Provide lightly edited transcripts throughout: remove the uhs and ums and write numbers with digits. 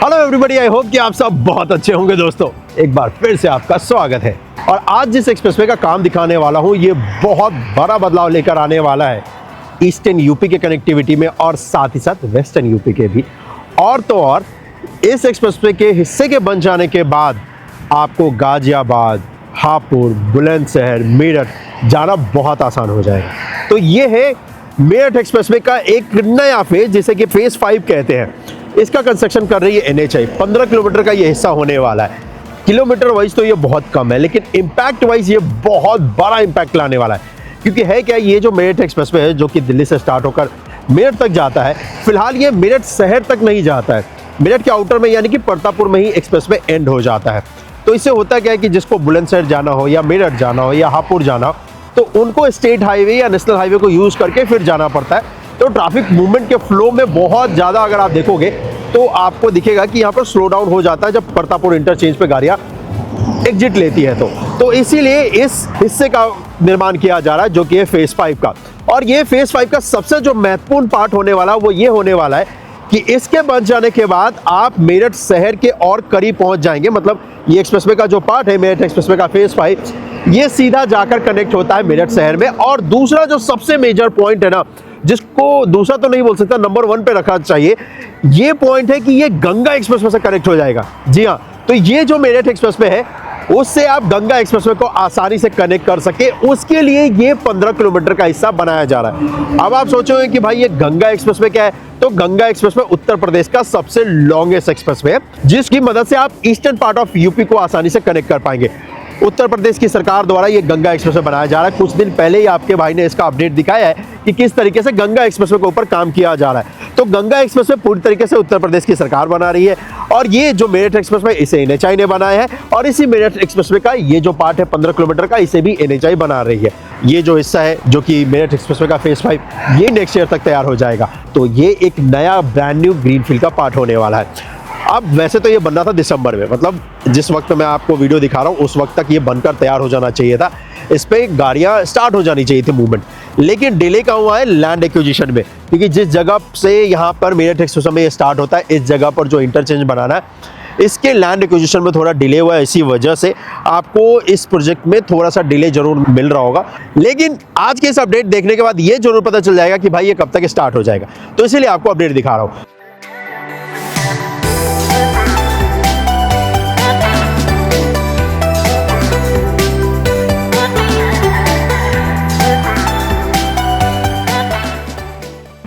Hello everybody, I hope कि आप सब बहुत अच्छे होंगे। दोस्तों एक बार फिर से आपका स्वागत है और आज जिस एक्सप्रेसवे का काम दिखाने वाला हूं ये बहुत बड़ा बदलाव लेकर आने वाला है ईस्टर्न यूपी के कनेक्टिविटी में और साथ ही साथ वेस्टर्न यूपी के भी। और तो और इस एक्सप्रेसवे के हिस्से के बन जाने के बाद आपको गाजियाबाद, हापुड़, बुलंदशहर, मेरठ जाना बहुत आसान हो जाएगा। तो ये है मेरठ एक्सप्रेसवे का एक नया फेज जिसे कि फेज 5 कहते हैं। इसका कंस्ट्रक्शन कर रही है NHAI। 15 किलोमीटर का ये हिस्सा होने वाला है। किलोमीटर वाइज तो ये बहुत कम है, लेकिन इम्पैक्ट वाइज ये बहुत बड़ा इम्पैक्ट लाने वाला है। क्योंकि है क्या, ये जो मेरठ एक्सप्रेसवे है जो कि दिल्ली से स्टार्ट होकर मेरठ तक जाता है, फिलहाल ये मेरठ शहर तक नहीं जाता है। मेरठ के आउटर में यानी कि परतापुर में ही एक्सप्रेसवे एंड हो जाता है। तो इससे होता क्या है कि जिसको बुलंदशहर जाना हो या मेरठ जाना हो या हापुड़ जाना हो तो उनको स्टेट हाईवे या नेशनल हाईवे को यूज़ करके फिर जाना पड़ता है। तो ट्रैफिक मूवमेंट के फ्लो में बहुत ज़्यादा अगर आप देखोगे तो आपको दिखेगा कि यहाँ पर स्लो डाउन हो जाता है जब परतापुर इंटरचेंज पे गाड़ियाँ एग्जिट लेती है। तो इसीलिए इस हिस्से का निर्माण किया जा रहा है जो कि है फेज 5 का। और ये फेज 5 का सबसे जो महत्वपूर्ण पार्ट होने वाला है वो ये होने वाला है कि इसके बन जाने के बाद आप मेरठ शहर के और करीब पहुंच जाएंगे। मतलब ये एक्सप्रेसवे का जो पार्ट है मेरठ एक्सप्रेसवे का फेज 5 ये सीधा जाकर कनेक्ट होता है मेरठ शहर में। और दूसरा जो सबसे मेजर पॉइंट है ना, जिसको दूसरा तो नहीं बोल सकता, नंबर 1 पे रखना चाहिए, ये पॉइंट है कि ये गंगा एक्सप्रेसवे से कनेक्ट हो जाएगा। जी हाँ, तो ये जो मेरठ एक्सप्रेसवे है उससे आप गंगा एक्सप्रेसवे को आसानी से कनेक्ट कर सके, उसके लिए ये 15 किलोमीटर का हिस्सा बनाया जा रहा है। अब आप सोचोगे कि भाई ये गंगा एक्सप्रेसवे क्या है, तो गंगा एक्सप्रेसवे उत्तर प्रदेश का सबसे लॉन्गेस्ट एक्सप्रेसवे है जिसकी मदद से आप ईस्टर्न पार्ट ऑफ यूपी को आसानी से कनेक्ट कर पाएंगे। उत्तर प्रदेश की सरकार द्वारा ये गंगा एक्सप्रेसवे बनाया जा रहा है। कुछ दिन पहले ही आपके भाई ने इसका अपडेट दिखाया है कि किस तरीके से गंगा एक्सप्रेसवे के ऊपर काम किया जा रहा है। तो गंगा एक्सप्रेसवे पूरी तरीके से उत्तर प्रदेश की सरकार बना रही है और ये जो मेरठ एक्सप्रेसवे इसे NHAI ने बनाया है और इसी मेरठ एक्सप्रेसवे का ये जो पार्ट है 15 किलोमीटर का, इसे भी NHAI बना रही है। ये जो हिस्सा है जो कि मेरठ एक्सप्रेसवे का फेज 5 ये नेक्स्ट ईयर तक तैयार हो जाएगा। तो ये एक नया ब्रांड न्यू ग्रीनफील्ड का पार्ट होने वाला है। अब वैसे तो ये बनना था दिसंबर में, मतलब जिस वक्त मैं आपको वीडियो दिखा रहा हूँ उस वक्त तक ये बनकर तैयार हो जाना चाहिए था। इस पे गाड़ियाँ स्टार्ट हो जानी चाहिए थी मूवमेंट, लेकिन डिले का हुआ है लैंड एक्विजिशन में। क्योंकि जिस जगह से यहाँ पर मेरठ एक्सप्रेसवे में ये स्टार्ट होता है, इस जगह पर जो इंटरचेंज बनाना है इसके लैंड एक्विजिशन में थोड़ा डिले हुआ है। इसी वजह से आपको इस प्रोजेक्ट में थोड़ा सा डिले जरूर मिल रहा होगा, लेकिन आज के इस अपडेट देखने के बाद ये जरूर पता चल जाएगा कि भाई ये कब तक स्टार्ट हो जाएगा। तो इसीलिए आपको अपडेट दिखा रहा हूँ।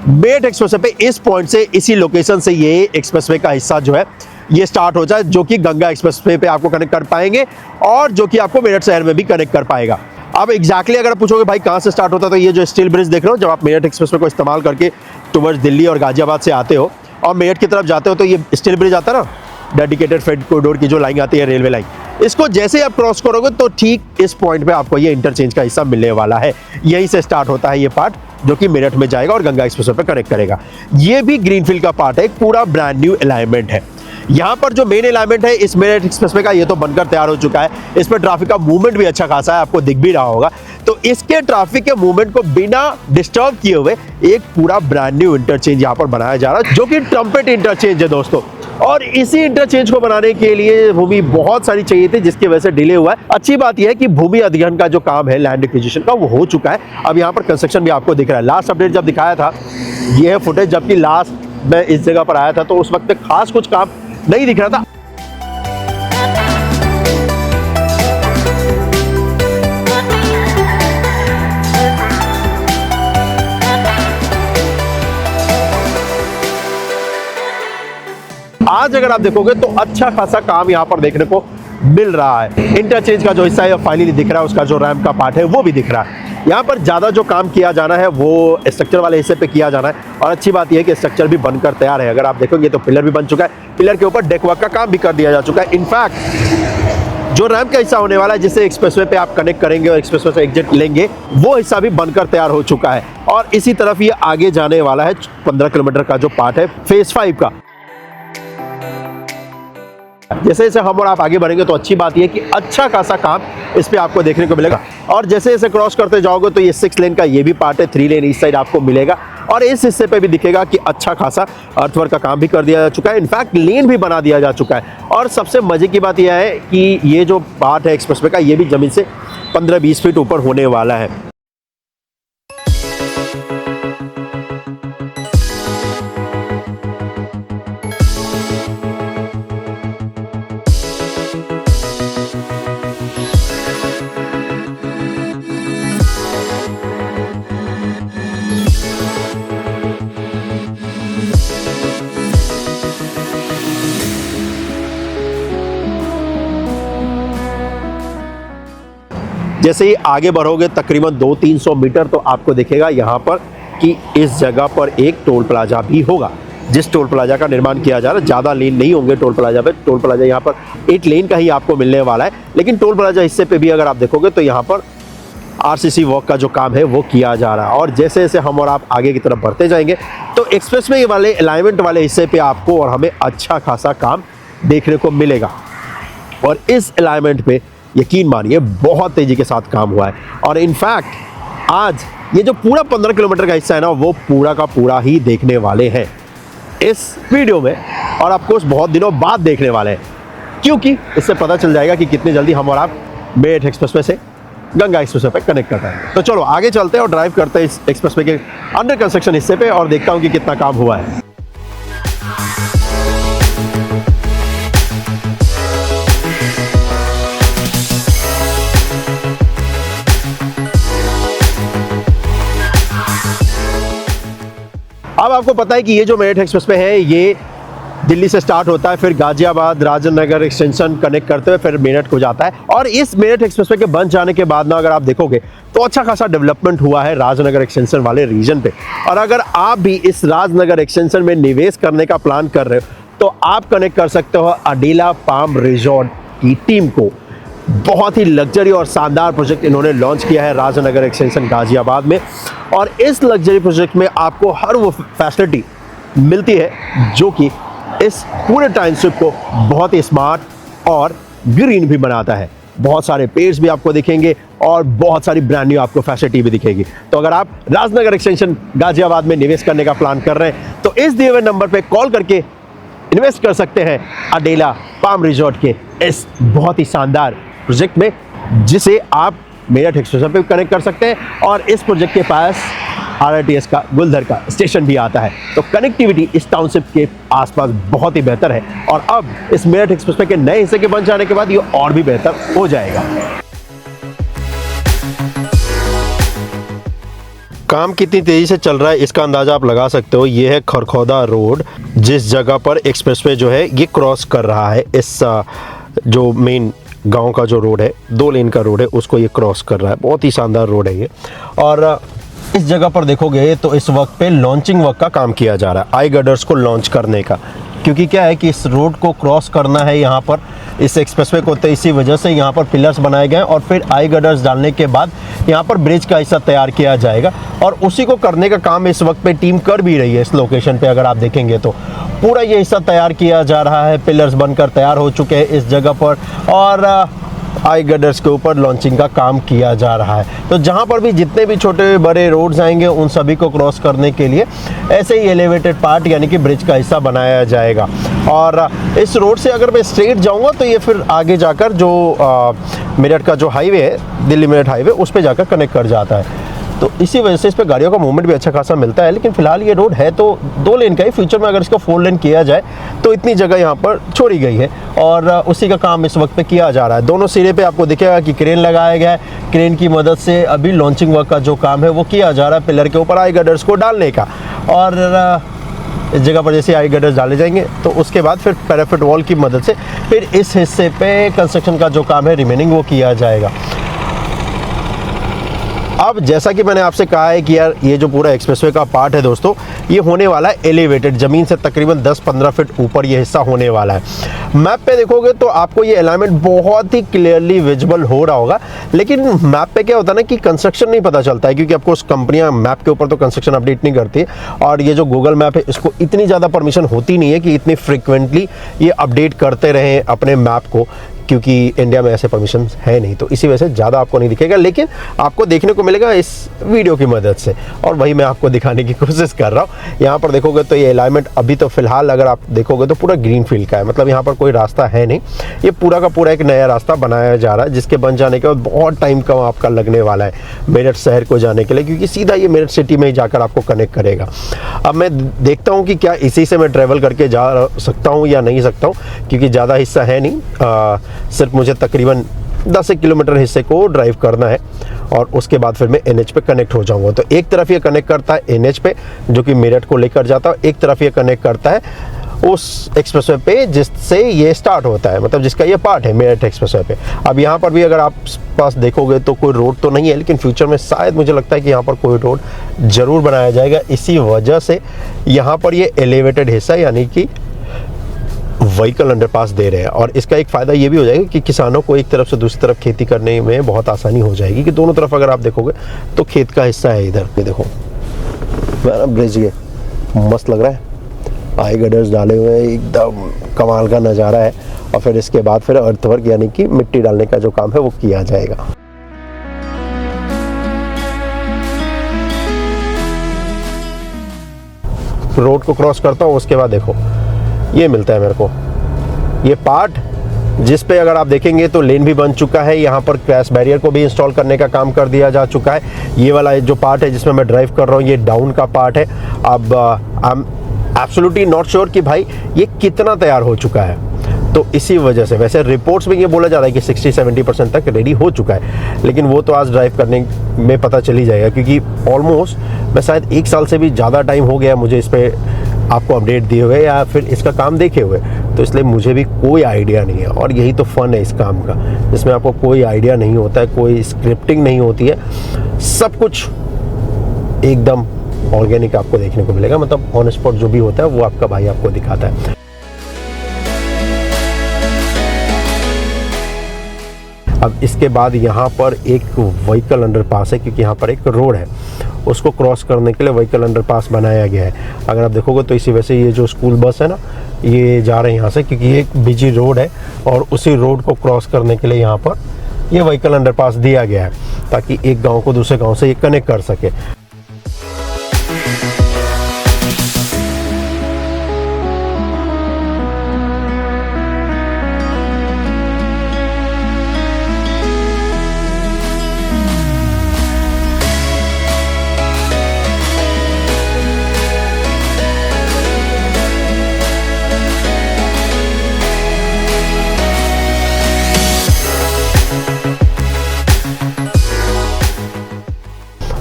मेरठ एक्सप्रेसवे पे इस पॉइंट से, इसी लोकेशन से ये एक्सप्रेसवे का हिस्सा जो है ये स्टार्ट हो जाए, जो कि गंगा एक्सप्रेसवे पे आपको कनेक्ट कर पाएंगे और जो कि आपको मेरठ शहर में भी कनेक्ट कर पाएगा। अब एग्जैक्टली अगर आप पूछोगे भाई कहाँ से स्टार्ट होता है, तो ये जो स्टील ब्रिज देख रहे हो, जब आप मेरठ एक्सप्रेसवे को इस्तेमाल करके टुवर्ड्स दिल्ली और गाजियाबाद से आते हो और मेरठ की तरफ जाते हो तो ये स्टील ब्रिज आता है ना, डेडिकेटेड फ्रेट कॉरिडोर की जो लाइन आती है, रेलवे लाइन, इसको जैसे आप क्रॉस करोगे तो ठीक इस पॉइंट पे आपको ये इंटरचेंज का हिस्सा मिलने वाला है। यहीं से स्टार्ट होता है ये पार्ट जो कि मेरठ में जाएगा और गंगा एक्सप्रेसवे पे कनेक्ट करेगा। ये भी ग्रीनफील्ड का पार्ट है, एक पूरा ब्रांड न्यू अलाइनमेंट है। यहाँ पर जो मेन अलाइनमेंट है इस मेरठ एक्सप्रेसवे का, ये तो बनकर तैयार हो चुका है। इस पर ट्रैफिक का मूवमेंट भी अच्छा खासा है, आपको दिख भी रहा होगा। तो इसके ट्रैफिक के मूवमेंट को बिना डिस्टर्ब किए हुए एक पूरा ब्रांड न्यू इंटरचेंज यहाँ पर बनाया जा रहा है जो कि ट्रम्पेट इंटरचेंज है दोस्तों। और इसी इंटरचेंज को बनाने के लिए भूमि बहुत सारी चाहिए थी जिसकी वजह से डिले हुआ है। अच्छी बात यह है कि भूमि अधिग्रहण का जो काम है लैंड एक्विजिशन का वो हो चुका है। अब यहाँ पर कंस्ट्रक्शन भी आपको दिख रहा है। लास्ट अपडेट जब दिखाया था ये है फुटेज, जबकि लास्ट मैं इस जगह पर आया था तो उस वक्त खास कुछ काम नहीं दिख रहा था। आज अगर आप देखोगे तो अच्छा खासा काम यहाँ पर देखने को मिल रहा है। इंटरचेंज का जो हिस्सा है फाइनली दिख रहा है, उसका जो रैंप का पार्ट है वो भी दिख रहा है। यहाँ पर ज़्यादा जो काम किया जाना है वो स्ट्रक्चर वाले हिस्से पे किया जाना है। और अच्छी बात यह है कि स्ट्रक्चर भी बनकर तैयार है। अगर आप देखोगे तो पिलर भी बन चुका है, पिलर के ऊपर डेक वर्क का काम भी कर दिया जा चुका है। इनफैक्ट जो रैंप का हिस्सा होने वाला है जिससे एक्सप्रेसवे पे आप कनेक्ट करेंगे और एक्सप्रेसवे से एग्जिट लेंगे, वो हिस्सा भी बनकर तैयार हो चुका है। और इसी तरफ ये आगे जाने वाला है 15 किलोमीटर का जो पार्ट है फेज 5 का। जैसे जैसे हम और आप आगे बढ़ेंगे तो अच्छी बात यह कि अच्छा खासा काम इस पे आपको देखने को मिलेगा। और जैसे जैसे क्रॉस करते जाओगे तो ये 6 लेन का ये भी पार्ट है, 3 लेन इस साइड आपको मिलेगा। और इस हिस्से पे भी दिखेगा कि अच्छा खासा अर्थवर्क का काम भी कर दिया जा चुका है, इनफैक्ट लेन भी बना दिया जा चुका है। और सबसे मजे की बात यह है कि ये जो पार्ट है एक्सप्रेसवे का, ये भी जमीन से 15-20 फीट ऊपर होने वाला है। जैसे ही आगे बढ़ोगे तकरीबन 200-300 मीटर तो आपको दिखेगा यहाँ पर कि इस जगह पर एक टोल प्लाजा भी होगा, जिस टोल प्लाजा का निर्माण किया जा रहा है। ज़्यादा लेन नहीं होंगे टोल प्लाजा पे, टोल प्लाजा यहाँ पर 8 लेन का ही आपको मिलने वाला है। लेकिन टोल प्लाजा हिस्से पे भी अगर आप देखोगे तो यहाँ पर आरसीसी वॉक का जो काम है वो किया जा रहा है। और जैसे जैसे हम और आप आगे की तरफ बढ़ते जाएंगे तो एक्सप्रेसवे वाले अलाइनमेंट वाले हिस्से पे आपको और हमें अच्छा खासा काम देखने को मिलेगा। और इस अलाइनमेंट पे यकीन मानिए बहुत तेज़ी के साथ काम हुआ है। और इनफैक्ट आज ये जो पूरा 15 किलोमीटर का हिस्सा है ना, वो पूरा का पूरा ही देखने वाले हैं इस वीडियो में, और आपको बहुत दिनों बाद देखने वाले हैं, क्योंकि इससे पता चल जाएगा कि कितनी जल्दी हम और आप मेरठ एक्सप्रेसवे से गंगा एक्सप्रेसवे पे कनेक्ट कर पाएंगे। तो चलो आगे चलते हैं और ड्राइव करते हैं इस एक्सप्रेसवे के अंडर कंस्ट्रक्शन हिस्से पे और देखता हूँ कि कितना काम हुआ है। अब आपको पता है कि ये जो मेरठ एक्सप्रेसवे है ये दिल्ली से स्टार्ट होता है, फिर गाजियाबाद राजेंद्र नगर एक्सटेंशन कनेक्ट करते हुए फिर मेरठ को जाता है। और इस मेरठ एक्सप्रेसवे के बन जाने के बाद ना अगर आप देखोगे तो अच्छा खासा डेवलपमेंट हुआ है राजनगर एक्सटेंशन वाले रीजन पे। और अगर आप भी इस राजनगर एक्सटेंशन में निवेश करने का प्लान कर रहे हो तो आप कनेक्ट कर सकते हो अडीला पाम रिजॉर्ट की टीम को। बहुत ही लग्जरी और शानदार प्रोजेक्ट इन्होंने लॉन्च किया है राजनगर एक्सटेंशन गाजियाबाद में। और इस लग्जरी प्रोजेक्ट में आपको हर वो फैसिलिटी मिलती है जो कि इस पूरे टाउनशिप को बहुत ही स्मार्ट और ग्रीन भी बनाता है। बहुत सारे पेड्स भी आपको दिखेंगे और बहुत सारी ब्रांड न्यू आपको फैसिलिटी भी दिखेगी। तो अगर आप राजनगर एक्सटेंशन गाजियाबाद में निवेश करने का प्लान कर रहे हैं तो इस दिए हुए नंबर पे कॉल करके इन्वेस्ट कर सकते हैं अडेला पाम रिजॉर्ट के इस बहुत ही शानदार प्रोजेक्ट में, जिसे आप मेरठ एक्सप्रेसवे पे कनेक्ट कर सकते हैं। और इस प्रोजेक्ट के पास आरआरटीएस का गुलधर का स्टेशन भी आता है, तो कनेक्टिविटी इस टाउनशिप के आसपास बहुत ही बेहतर है। और अब इस मेरठ एक्सप्रेसवे के नए हिस्से के बन जाने के बाद ये और भी बेहतर हो जाएगा। काम कितनी तेज़ी से चल रहा है इसका अंदाज़ा आप लगा सकते हो। ये है खरखौदा रोड, जिस जगह पर एक्सप्रेसवे जो है ये क्रॉस कर रहा है। इस जो मेन गांव का जो रोड है, 2 लेन का रोड है, उसको ये क्रॉस कर रहा है। बहुत ही शानदार रोड है ये। और इस जगह पर देखोगे तो इस वक्त पे लॉन्चिंग वर्क का काम किया जा रहा है, आई गर्डर्स को लॉन्च करने का। क्योंकि क्या है कि इस रोड को क्रॉस करना है यहाँ पर इस एक्सप्रेसवे को, तो इसी वजह से यहाँ पर पिलर्स बनाए गए और फिर आई गर्डर्स डालने के बाद यहाँ पर ब्रिज का हिस्सा तैयार किया जाएगा। और उसी को करने का काम इस वक्त पे टीम कर भी रही है। इस लोकेशन पे अगर आप देखेंगे तो पूरा ये हिस्सा तैयार किया जा रहा है, पिलर्स बनकर तैयार हो चुके हैं इस जगह पर और आई गर्डर्स के ऊपर लॉन्चिंग का काम किया जा रहा है। तो जहाँ पर भी जितने भी छोटे बड़े रोड्स आएंगे उन सभी को क्रॉस करने के लिए ऐसे ही एलिवेटेड पार्ट यानी कि ब्रिज का हिस्सा बनाया जाएगा। और इस रोड से अगर मैं स्ट्रेट जाऊँगा तो ये फिर आगे जाकर जो मेरठ का जो हाईवे है, दिल्ली मेरठ हाईवे, उस पर जाकर कनेक्ट कर जाता है। तो इसी वजह से इस पर गाड़ियों का मूवमेंट भी अच्छा खासा मिलता है। लेकिन फिलहाल ये रोड है तो 2 लेन का ही, फ्यूचर में अगर इसको 4 लेन किया जाए तो इतनी जगह यहाँ पर छोड़ी गई है और उसी का काम इस वक्त पे किया जा रहा है। दोनों सिरे पे आपको दिखेगा कि क्रेन लगाया गया है। क्रेन की मदद से अभी लॉन्चिंग वर्क का जो काम है वो किया जा रहा है, पिलर के ऊपर आई गर्डर्स को डालने का। और इस जगह पर जैसे आई गर्डर्स डाले जाएंगे तो उसके बाद फिर पैराफिट वॉल की मदद से फिर इस हिस्से पे कंस्ट्रक्शन का जो काम है रिमेनिंग वो किया जाएगा। अब जैसा कि मैंने आपसे कहा है कि यार ये जो पूरा एक्सप्रेसवे का पार्ट है दोस्तों, ये होने वाला है एलिवेटेड, ज़मीन से तकरीबन 10-15 फीट ऊपर ये हिस्सा होने वाला है। मैप पे देखोगे तो आपको ये अलाइनमेंट बहुत ही क्लियरली विजिबल हो रहा होगा। लेकिन मैप पे क्या होता है ना कि कंस्ट्रक्शन नहीं पता चलता है, क्योंकि आपको कंपनियां मैप के ऊपर तो कंस्ट्रक्शन अपडेट नहीं करती। और ये जो गूगल मैप है इसको इतनी ज़्यादा परमिशन होती नहीं है कि इतनी फ्रिक्वेंटली ये अपडेट करते रहें अपने मैप को, क्योंकि इंडिया में ऐसे परमिशन है नहीं, तो इसी वजह से ज़्यादा आपको नहीं दिखेगा, लेकिन आपको देखने को मिलेगा इस वीडियो की मदद से। और वही मैं आपको दिखाने की कोशिश कर रहा हूँ। यहाँ पर देखोगे तो ये अलाइनमेंट अभी तो फिलहाल अगर आप देखोगे तो पूरा ग्रीन फील्ड का है, मतलब यहाँ पर कोई रास्ता है नहीं, ये पूरा का पूरा एक नया रास्ता बनाया जा रहा है, जिसके बन जाने के बाद बहुत टाइम कम आपका लगने वाला है मेरठ शहर को जाने के लिए, क्योंकि सीधा ये मेरठ सिटी में ही जाकर आपको कनेक्ट करेगा। अब मैं देखता हूँ कि क्या इसी से मैं ट्रैवल करके जा सकता हूँ या नहीं सकता हूँ, क्योंकि ज़्यादा हिस्सा है नहीं, सिर्फ मुझे तकरीबन 10 किलोमीटर हिस्से को ड्राइव करना है और उसके बाद फिर मैं NH पे कनेक्ट हो जाऊंगा। तो एक तरफ ये कनेक्ट करता है NH पे जो कि मेरठ को लेकर जाता है, एक तरफ ये कनेक्ट करता है उस एक्सप्रेसवे पे जिससे ये स्टार्ट होता है, मतलब जिसका ये पार्ट है मेरठ एक्सप्रेसवे पे। अब यहाँ पर भी अगर आप पास देखोगे तो कोई रोड तो नहीं है, लेकिन फ्यूचर में शायद मुझे लगता है कि यहाँ पर कोई रोड ज़रूर बनाया जाएगा। इसी वजह से यहाँ पर ये एलिवेटेड हिस्सा यानी कि व्हीकल अंडरपास दे रहे हैं, और इसका एक फ़ायदा ये भी हो जाएगा कि किसानों को एक तरफ से दूसरी तरफ खेती करने में बहुत आसानी हो जाएगी, कि दोनों तरफ अगर आप देखोगे तो खेत का हिस्सा है। इधर ये देखो ब्रिज, ये मस्त लग रहा है, आई गडर्स डाले हुए हैं, एकदम कमाल का नज़ारा है। और फिर इसके बाद फिर अर्थवर्क यानी कि मिट्टी डालने का जो काम है वो किया जाएगा। रोड को क्रॉस करता हूँ, उसके बाद देखो ये मिलता है मेरे को ये पार्ट, जिस पे अगर आप देखेंगे तो लेन भी बन चुका है, यहाँ पर क्रैश बैरियर को भी इंस्टॉल करने का काम कर दिया जा चुका है। ये वाला जो पार्ट है जिसमें मैं ड्राइव कर रहा हूँ, ये डाउन का पार्ट है। अब I am absolutely not sure कि भाई ये कितना तैयार हो चुका है, तो इसी वजह से वैसे रिपोर्ट्स में ये बोला जा रहा है कि 60-70% तक रेडी हो चुका है, लेकिन वो तो आज ड्राइव करने में पता चली जाएगा, क्योंकि ऑलमोस्ट मैं शायद 1 साल से भी ज़्यादा टाइम हो गया मुझे इस पर आपको अपडेट दिए हुए या फिर इसका काम देखे हुए, तो इसलिए मुझे भी कोई आइडिया नहीं है। और यही तो फ़न है इस काम का, जिसमें आपको कोई आइडिया नहीं होता है, कोई स्क्रिप्टिंग नहीं होती है, सब कुछ एकदम ऑर्गेनिक आपको देखने को मिलेगा, मतलब ऑन स्पॉट जो भी होता है वो आपका भाई आपको दिखाता है। अब इसके बाद यहाँ पर एक व्हीकल अंडरपास है, क्योंकि यहाँ पर एक रोड है, उसको क्रॉस करने के लिए व्हीकल अंडरपास बनाया गया है। अगर आप देखोगे तो इसी वजह से ये जो स्कूल बस है ना, ये जा रहे हैं यहाँ से, क्योंकि ये एक बिजी रोड है और उसी रोड को क्रॉस करने के लिए यहाँ पर ये व्हीकल अंडरपास दिया गया है, ताकि एक गाँव को दूसरे गाँव से ये कनेक्ट कर सके।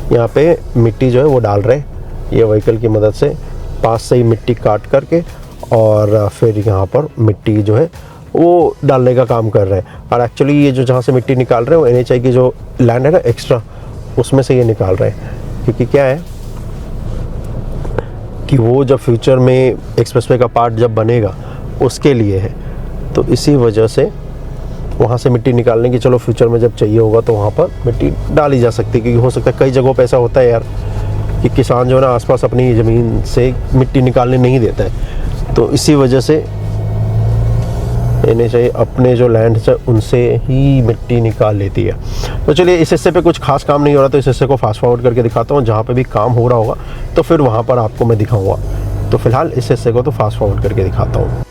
यहाँ पे मिट्टी जो है वो डाल रहे हैं ये व्हीकल की मदद से, पास से ही मिट्टी काट करके और फिर यहाँ पर मिट्टी जो है वो डालने का काम कर रहे हैं। और एक्चुअली ये जो जहाँ से मिट्टी निकाल रहे हैं वो NHI की जो लैंड है ना एक्स्ट्रा, उसमें से ये निकाल रहे हैं, क्योंकि क्या है कि वो जब फ्यूचर में एक्सप्रेसवे का पार्ट जब बनेगा उसके लिए है, तो इसी वजह से वहाँ से मिट्टी निकालने की, चलो फ्यूचर में जब चाहिए होगा तो वहाँ पर मिट्टी डाली जा सकती है, क्योंकि हो सकता है कई जगहों पे ऐसा होता है यार कि किसान जो है ना आसपास अपनी ज़मीन से मिट्टी निकालने नहीं देता है, तो इसी वजह से इन्हें चाहिए अपने जो लैंड है उनसे ही मिट्टी निकाल लेती है। तो चलिए इस हिस्से पे कुछ खास काम नहीं हो रहा, तो इस हिस्से को फास्ट फॉरवर्ड करके दिखाता हूँ, जहाँ पे भी काम हो रहा होगा तो फिर वहाँ पर आपको मैं दिखाऊँगा। तो फिलहाल इस हिस्से को तो फास्ट फॉरवर्ड करके दिखाता हूँ।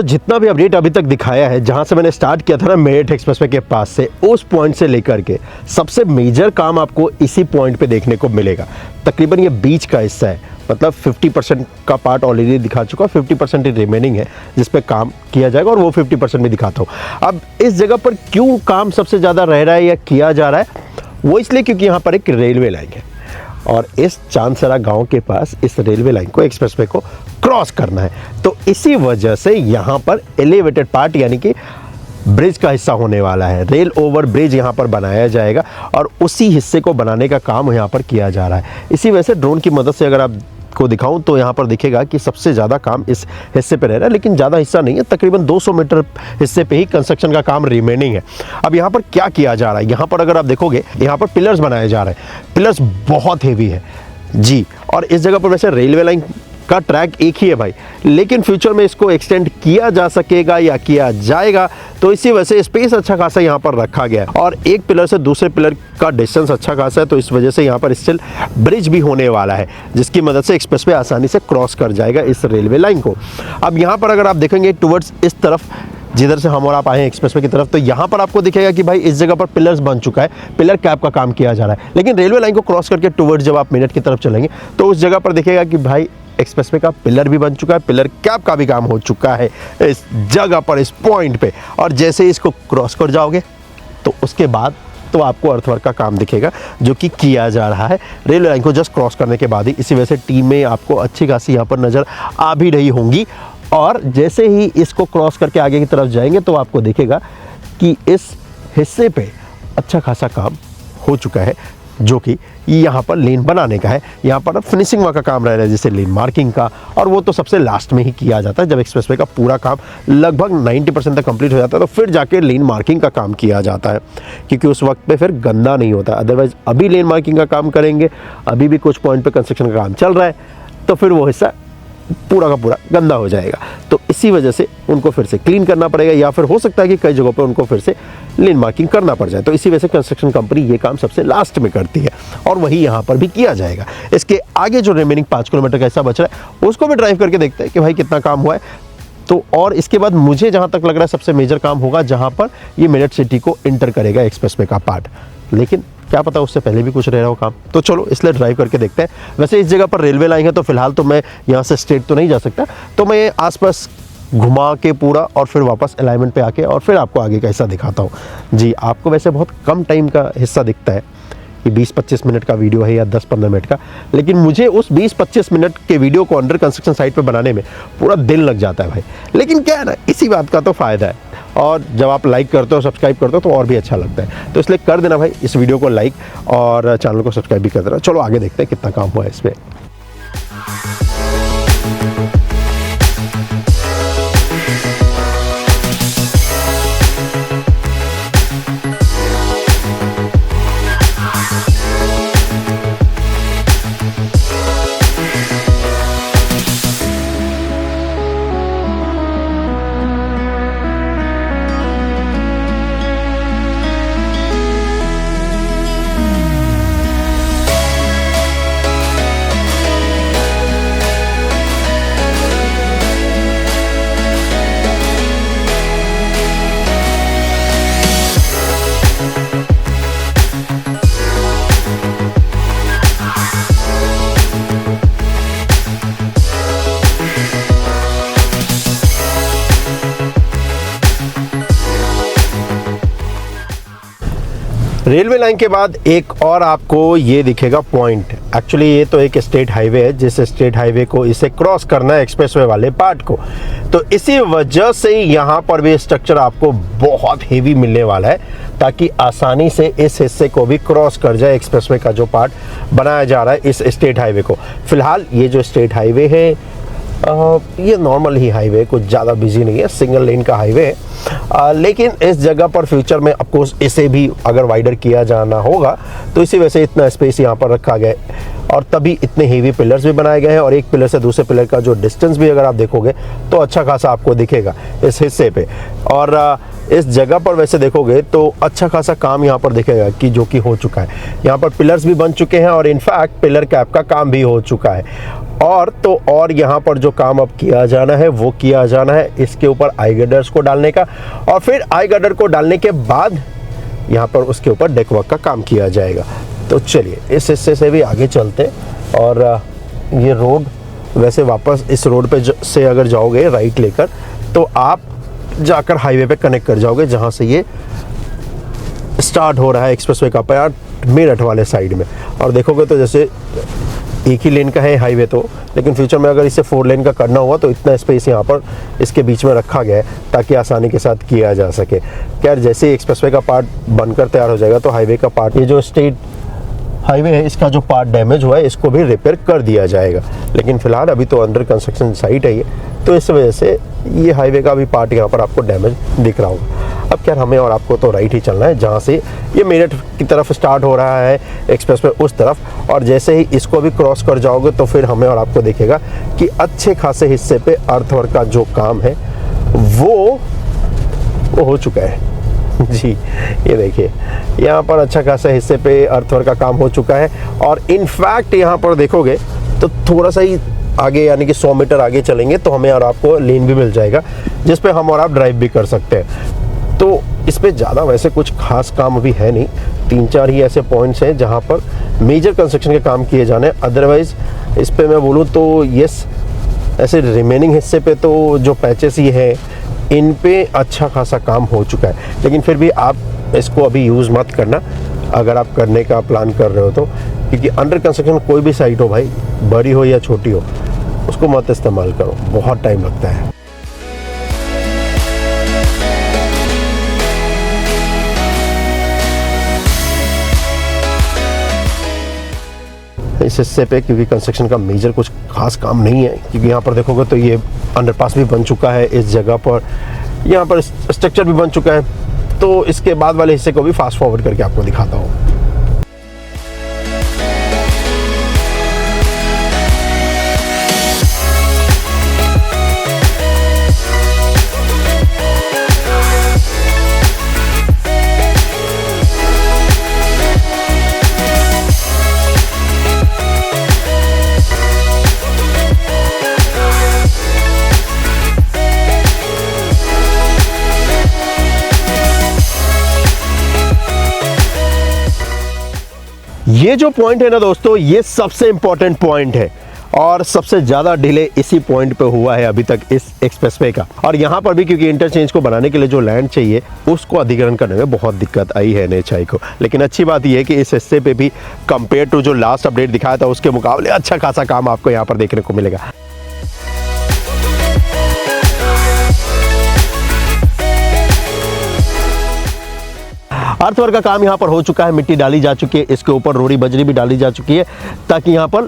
जितना भी अपडेट अभी तक दिखाया है, जहां से मैंने स्टार्ट किया था ना मेरठ एक्सप्रेसवे के पास से, उस पॉइंट से लेकर के सबसे मेजर काम आपको इसी पॉइंट पे देखने को मिलेगा। तकरीबन ये बीच का हिस्सा है, मतलब 50% का पार्ट ऑलरेडी दिखा चुका, 50% ही रिमेनिंग है जिस पे काम किया जाएगा, और वो 50% भी दिखाता हूँ। अब इस जगह पर क्यों काम सबसे ज़्यादा रह रहा है या किया जा रहा है, वो इसलिए क्योंकि यहाँ पर एक रेलवे लाइन है और इस चांदसरा गांव के पास इस रेलवे लाइन को, एक्सप्रेसवे को क्रॉस करना है। तो इसी वजह से यहाँ पर एलिवेटेड पार्ट यानी कि ब्रिज का हिस्सा होने वाला है। रेल ओवर ब्रिज यहाँ पर बनाया जाएगा और उसी हिस्से को बनाने का काम यहाँ पर किया जा रहा है। इसी वजह से ड्रोन की मदद से अगर आप को दिखाऊं तो यहाँ पर दिखेगा कि सबसे ज़्यादा काम इस हिस्से पे रह रहा है, लेकिन ज़्यादा हिस्सा नहीं है, तकरीबन 200 मीटर हिस्से पे ही कंस्ट्रक्शन का काम रिमेनिंग है। अब यहाँ पर क्या किया जा रहा है, यहाँ पर अगर आप देखोगे यहाँ पर पिलर्स बनाए जा रहे हैं। पिलर्स बहुत हेवी है जी, और इस जगह पर वैसे रेलवे लाइन का ट्रैक एक ही है भाई, लेकिन फ्यूचर में इसको एक्सटेंड किया जा सकेगा या किया जाएगा, तो इसी वजह से स्पेस अच्छा खासा यहाँ पर रखा गया है और एक पिलर से दूसरे पिलर का डिस्टेंस अच्छा खासा है, तो इस वजह से यहाँ पर स्टिल ब्रिज भी होने वाला है जिसकी मदद से एक्सप्रेसवे आसानी से क्रॉस कर जाएगा इस रेलवे लाइन को। अब यहाँ पर अगर आप देखेंगे टुवर्ड्स इस तरफ जिधर से हम और आप आए हैं एक्सप्रेसवे की तरफ, तो यहाँ पर आपको दिखेगा कि भाई इस जगह पर पिलर्स बन चुका है, पिलर कैप का काम किया जा रहा है। लेकिन रेलवे लाइन को क्रॉस करके टुवर्ड्स जब आप मेरठ की तरफ चलेंगे तो उस जगह पर दिखेगा कि भाई एक्सप्रेसवे का पिलर भी बन चुका है, पिलर कैप का भी काम हो चुका है इस जगह पर, इस पॉइंट पे। और जैसे इसको क्रॉस कर जाओगे तो उसके बाद तो आपको अर्थवर्क का काम दिखेगा जो कि किया जा रहा है रेलवे लाइन को जस्ट क्रॉस करने के बाद ही। इसी वजह से टीमें आपको अच्छी खासी यहाँ पर नज़र आ भी रही होंगी, और जैसे ही इसको क्रॉस करके आगे की तरफ जाएंगे तो आपको दिखेगा कि इस हिस्से पे अच्छा खासा काम हो चुका है, जो कि यहाँ पर लेन बनाने का है। यहाँ पर फिनिशिंग वर्क का काम रह रहा है, जैसे लेन मार्किंग का, और वो तो सबसे लास्ट में ही किया जाता है जब एक्सप्रेसवे का पूरा काम लगभग 90% तक कंप्लीट हो जाता है, तो फिर जाके लेन मार्किंग का काम किया जाता है, क्योंकि उस वक्त पे फिर गंदा नहीं होता। अदरवाइज अभी लेन मार्किंग का काम करेंगे, अभी भी कुछ पॉइंट पे कंस्ट्रक्शन का काम चल रहा है, तो फिर वो हिस्सा पूरा का पूरा गंदा हो जाएगा। तो इसी वजह से उनको फिर से क्लीन करना पड़ेगा, या फिर हो सकता है कि कई जगहों पर उनको फिर से लेन मार्किंग करना पड़ जाए। तो इसी वजह से कंस्ट्रक्शन कंपनी ये काम सबसे लास्ट में करती है, और वही यहाँ पर भी किया जाएगा। इसके आगे जो रिमेनिंग 5 किलोमीटर का हिस्सा बच रहा है उसको भी ड्राइव करके देखते हैं कि भाई कितना काम हुआ है। तो और इसके बाद मुझे जहाँ तक लग रहा है सबसे मेजर काम होगा जहाँ पर ये मेरठ सिटी को इंटर करेगा एक्सप्रेसवे का पार्ट, लेकिन क्या पता उससे पहले भी कुछ रह रहा हो काम। तो चलो इसलिए ड्राइव करके देखते हैं। वैसे इस जगह पर रेलवे लाइन है तो फिलहाल तो मैं यहाँ से स्ट्रेट तो नहीं जा सकता, तो मैं आसपास घुमा के पूरा और फिर वापस अलाइनमेंट पे आके और फिर आपको आगे का हिस्सा दिखाता हूँ जी। आपको वैसे बहुत कम टाइम का हिस्सा दिखता है, ये 20-25 मिनट का वीडियो है या 10-15 मिनट का, लेकिन मुझे उस 20-25 मिनट के वीडियो को अंडर कंस्ट्रक्शन साइट पे बनाने में पूरा दिन लग जाता है भाई। लेकिन क्या है ना, इसी बात का तो फ़ायदा है, और जब आप लाइक करते हो, सब्सक्राइब करते हो तो और भी अच्छा लगता है। तो इसलिए कर देना भाई इस वीडियो को लाइक, और चैनल को सब्सक्राइब भी कर देना। चलो आगे देखते हैं कितना काम हुआ है इसमें। रेलवे लाइन के बाद एक और आपको ये दिखेगा पॉइंट। एक्चुअली ये तो एक स्टेट हाईवे है, जिस स्टेट हाईवे को इसे क्रॉस करना है एक्सप्रेसवे वाले पार्ट को, तो इसी वजह से यहाँ पर भी स्ट्रक्चर आपको बहुत हेवी मिलने वाला है, ताकि आसानी से इस हिस्से को भी क्रॉस कर जाए एक्सप्रेसवे का जो पार्ट बनाया जा रहा है इस स्टेट हाईवे को। फिलहाल ये जो स्टेट हाईवे है ये नॉर्मल ही हाईवे, कुछ ज़्यादा बिजी नहीं है, सिंगल लेन का हाईवे है। लेकिन इस जगह पर फ्यूचर में ऑफकोर्स इसे भी अगर वाइडर किया जाना होगा, तो इसी वजह से इतना स्पेस यहाँ पर रखा गया है, और तभी इतने हेवी पिलर्स भी बनाए गए हैं, और एक पिलर से दूसरे पिलर का जो डिस्टेंस भी अगर आप देखोगे तो अच्छा खासा आपको दिखेगा इस हिस्से पे। और इस जगह पर वैसे देखोगे तो अच्छा खासा काम यहाँ पर दिखेगा कि जो कि हो चुका है। यहाँ पर पिलर्स भी बन चुके हैं, और इनफैक्ट पिलर कैप का काम भी हो चुका है, और तो और यहाँ पर जो काम अब किया जाना है वो किया जाना है इसके ऊपर आई गर्डर्स को डालने का, और फिर आई गर्डर को डालने के बाद यहाँ पर उसके ऊपर डेक वर्क का काम किया जाएगा। तो चलिए इस हिस्से से भी आगे चलते, और ये रोड वैसे वापस इस रोड पे से अगर जाओगे राइट लेकर तो आप जाकर हाईवे पे कनेक्ट कर जाओगे जहाँ से ये स्टार्ट हो रहा है एक्सप्रेसवे का पार्ट मेरठ वाले साइड में। और देखोगे तो जैसे एक ही लेन का है हाईवे तो, लेकिन फ्यूचर में अगर इसे 4 लेन का करना हुआ तो इतना स्पेस यहाँ पर इसके बीच में रखा गया है ताकि आसानी के साथ किया जा सके। क्या जैसे ही एक्सप्रेसवे का पार्ट बनकर तैयार हो जाएगा तो हाईवे का पार्ट, ये जो स्टेट हाईवे है इसका जो पार्ट डैमेज हुआ है इसको भी रिपेयर कर दिया जाएगा। लेकिन फिलहाल अभी तो अंडर कंस्ट्रक्शन साइट है ये, तो इस वजह से ये हाईवे का भी पार्ट यहाँ पर आपको डैमेज दिख रहा होगा। अब क्या हमें और आपको तो राइट ही चलना है, जहाँ से ये मेरठ की तरफ स्टार्ट हो रहा है एक्सप्रेस वे उस तरफ, और जैसे ही इसको भी क्रॉस कर जाओगे तो फिर हमें और आपको दिखेगा कि अच्छे खासे हिस्से पे अर्थवर्क का जो काम है वो हो चुका है। जी ये देखिए यहाँ पर अच्छा खासा हिस्से पे अर्थवर्क का काम हो चुका है, और इनफैक्ट यहाँ पर देखोगे तो थोड़ा सा ही आगे यानी कि 100 मीटर आगे चलेंगे तो हमें और आपको लेन भी मिल जाएगा जिस पे हम और आप ड्राइव भी कर सकते हैं। तो इस पे ज़्यादा वैसे कुछ खास काम अभी है नहीं, 3-4 ही ऐसे पॉइंट्स हैं जहाँ पर मेजर कंस्ट्रक्शन के काम किए जाने। अदरवाइज इस पे मैं बोलूँ तो यस, ऐसे रिमेनिंग हिस्से पे तो जो पैचेस ही है इन पे अच्छा खासा काम हो चुका है। लेकिन फिर भी आप इसको अभी यूज़ मत करना अगर आप करने का प्लान कर रहे हो तो, क्योंकि अंडर कंस्ट्रक्शन कोई भी साइट हो भाई, बड़ी हो या छोटी हो, उसको मत इस्तेमाल करो, बहुत टाइम लगता है। इस हिस्से पे क्योंकि कंस्ट्रक्शन का मेजर कुछ खास काम नहीं है, क्योंकि यहाँ पर देखोगे तो ये अंडरपास भी बन चुका है इस जगह पर, यहाँ पर स्ट्रक्चर भी बन चुका है। तो इसके बाद वाले हिस्से को भी फास्ट फॉरवर्ड करके आपको दिखाता हूँ। ये जो पॉइंट है ना दोस्तों, ये सबसे इंपॉर्टेंट पॉइंट है और सबसे ज़्यादा डिले इसी पॉइंट पे हुआ है अभी तक इस एक्सप्रेसवे का। और यहाँ पर भी क्योंकि इंटरचेंज को बनाने के लिए जो लैंड चाहिए उसको अधिग्रहण करने में बहुत दिक्कत आई है NHAI को। लेकिन अच्छी बात यह है कि इस हिस्से पे भी कंपेयर टू जो लास्ट अपडेट दिखाया था उसके मुकाबले अच्छा खासा काम आपको यहाँ पर देखने को मिलेगा। अर्थवर्क का काम यहाँ पर हो चुका है, मिट्टी डाली जा चुकी है, इसके ऊपर रोड़ी बजरी भी डाली जा चुकी है ताकि यहाँ पर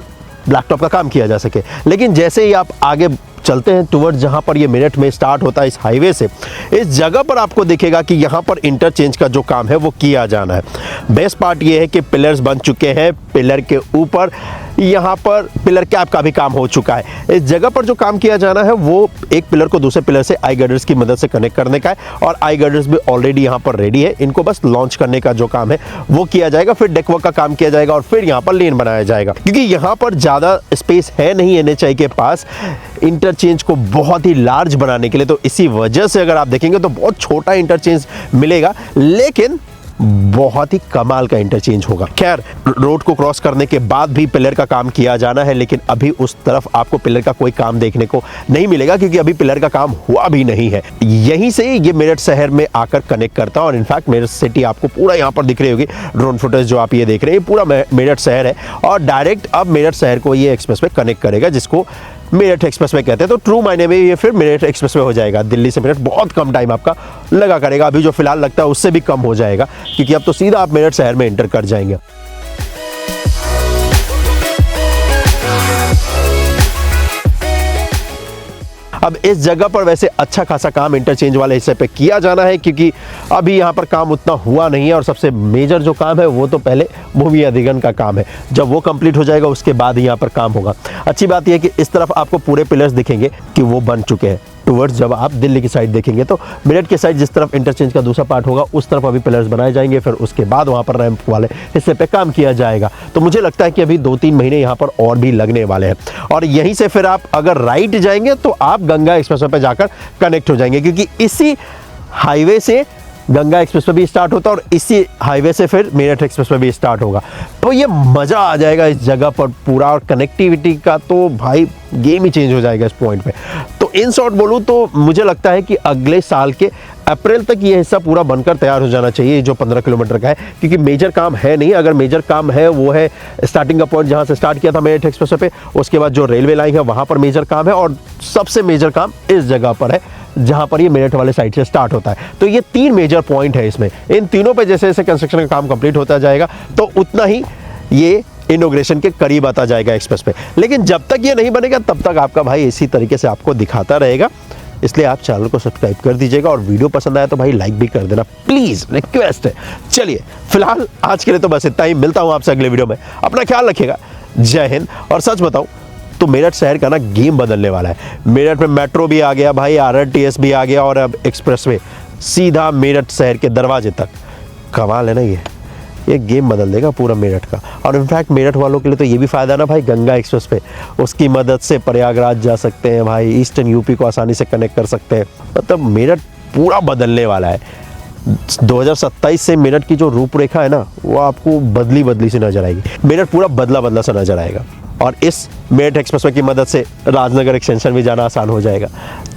ब्लैकटॉप का काम किया जा सके। लेकिन जैसे ही आप आगे चलते हैं टुवर्ड्स जहाँ पर ये मेरठ में स्टार्ट होता है इस हाईवे से, इस जगह पर आपको दिखेगा कि यहाँ पर इंटरचेंज का जो काम है वो किया जाना है। बेस्ट पार्ट ये है कि पिलर्स बन चुके हैं, पिलर के ऊपर यहाँ पर पिलर कैप का भी काम हो चुका है। इस जगह पर जो काम किया जाना है वो एक पिलर को दूसरे पिलर से आई गर्डर्स की मदद से कनेक्ट करने का है, और आई गर्डर्स भी ऑलरेडी यहाँ पर रेडी है, इनको बस लॉन्च करने का जो काम है वो किया जाएगा। फिर डेकवर्क का काम किया जाएगा और फिर यहाँ पर लेन बनाया जाएगा। क्योंकि यहाँ पर ज़्यादा स्पेस है नहीं NHAI के पास इंटरचेंज को बहुत ही लार्ज बनाने के लिए, तो इसी वजह से अगर आप देखेंगे तो बहुत छोटा इंटरचेंज मिलेगा, लेकिन बहुत ही कमाल का इंटरचेंज होगा। खैर, रोड को क्रॉस करने के बाद भी पिलर का काम किया जाना है, लेकिन अभी उस तरफ आपको पिलर का कोई काम देखने को नहीं मिलेगा क्योंकि अभी पिलर का काम हुआ भी नहीं है। यहीं से ये मेरठ शहर में आकर कनेक्ट करता है, और इनफैक्ट मेरठ सिटी आपको पूरा यहाँ पर दिख रही होगी। ड्रोन फुटेज जो आप ये देख रहे हैं पूरा मेरठ शहर है, और डायरेक्ट अब मेरठ शहर को ये एक्सप्रेसवे कनेक्ट करेगा जिसको मेरठ एक्सप्रेसवे कहते हैं। तो ट्रू मायने में ये फिर मेरठ एक्सप्रेसवे हो जाएगा। दिल्ली से मेरठ बहुत कम टाइम आपका लगा करेगा, अभी जो फिलहाल लगता है उससे भी कम हो जाएगा क्योंकि अब तो सीधा आप मेरठ शहर में एंटर कर जाएंगे। अब इस जगह पर वैसे अच्छा खासा काम इंटरचेंज वाले हिस्से पे किया जाना है क्योंकि अभी यहाँ पर काम उतना हुआ नहीं है, और सबसे मेजर जो काम है वो तो पहले भूमि अधिग्रहण का काम है। जब वो कंप्लीट हो जाएगा उसके बाद ही यहाँ पर काम होगा। अच्छी बात यह है कि इस तरफ आपको पूरे पिलर्स दिखेंगे कि वो बन चुके हैं। टुवर्ड्स जब आप दिल्ली की साइड देखेंगे तो मेरठ की साइड जिस तरफ इंटरचेंज का दूसरा पार्ट होगा उस तरफ अभी पिलर्स बनाए जाएंगे, फिर उसके बाद वहाँ पर रैंप वाले हिस्से पे काम किया जाएगा। तो मुझे लगता है कि अभी 2-3 महीने यहाँ पर और भी लगने वाले हैं, और यहीं से फिर आप अगर राइट जाएंगे तो आप गंगा एक्सप्रेसवे पे जाकर कनेक्ट हो जाएंगे, क्योंकि इसी हाईवे से गंगा एक्सप्रेस भी स्टार्ट होता है और इसी हाईवे से फिर मेरठ एक्सप्रेस भी स्टार्ट होगा। तो ये मज़ा आ जाएगा इस जगह पर पूरा, और कनेक्टिविटी का तो भाई गेम ही चेंज हो जाएगा इस पॉइंट पे। तो इन शॉर्ट बोलूँ तो मुझे लगता है कि अगले साल के अप्रैल तक ये हिस्सा पूरा बनकर तैयार हो जाना चाहिए, जो 15 किलोमीटर का है, क्योंकि मेजर काम है नहीं। अगर मेजर काम है वो है स्टार्टिंग का पॉइंट जहाँ से स्टार्ट किया था मेरठ एक्सप्रेस पे, उसके बाद जो रेलवे लाइन है वहाँ पर मेजर काम है, और सबसे मेजर काम इस जगह पर है जहाँ पर ये मेरठ वाले साइड से स्टार्ट होता है। तो ये 3 मेजर पॉइंट है इसमें, इन तीनों पे जैसे जैसे कंस्ट्रक्शन का काम कंप्लीट होता जाएगा तो उतना ही ये इनॉग्रेशन के करीब आता जाएगा एक्सप्रेस पे। लेकिन जब तक ये नहीं बनेगा तब तक आपका भाई इसी तरीके से आपको दिखाता रहेगा, इसलिए आप चैनल को सब्सक्राइब कर दीजिएगा, और वीडियो पसंद आया तो भाई लाइक भी कर देना प्लीज़, रिक्वेस्ट है। चलिए फिलहाल आज के लिए तो बस इतना ही, मिलता हूँ आपसे अगले वीडियो में, अपना ख्याल रखिएगा, जय हिंद। और सच बताऊँ तो मेरठ शहर का ना गेम बदलने वाला है। मेरठ में मेट्रो भी आ गया भाई, RRTS भी आ गया, और अब एक्सप्रेसवे सीधा मेरठ शहर के दरवाजे तक। कमाल है ना ये गेम बदल देगा पूरा मेरठ का। और इनफैक्ट मेरठ वालों के लिए तो ये भी फ़ायदा ना भाई, गंगा एक्सप्रेस पे उसकी मदद से प्रयागराज जा सकते हैं भाई, ईस्टर्न यूपी को आसानी से कनेक्ट कर सकते हैं। मतलब मेरठ पूरा बदलने वाला है। 2027 से मेरठ की जो रूपरेखा है ना वो आपको बदली सी नजर आएगी, मेरठ पूरा बदला सा नजर आएगा। और इस मेरठ एक्सप्रेसवे की मदद से राजनगर एक्सटेंशन भी जाना आसान हो जाएगा।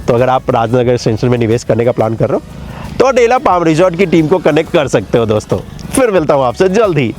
तो अगर आप राजनगर एक्सटेंशन में निवेश करने का प्लान कर रहे हो तो डेला पाम रिजॉर्ट की टीम को कनेक्ट कर सकते हो दोस्तों। फिर मिलता हूँ आपसे जल्द ही।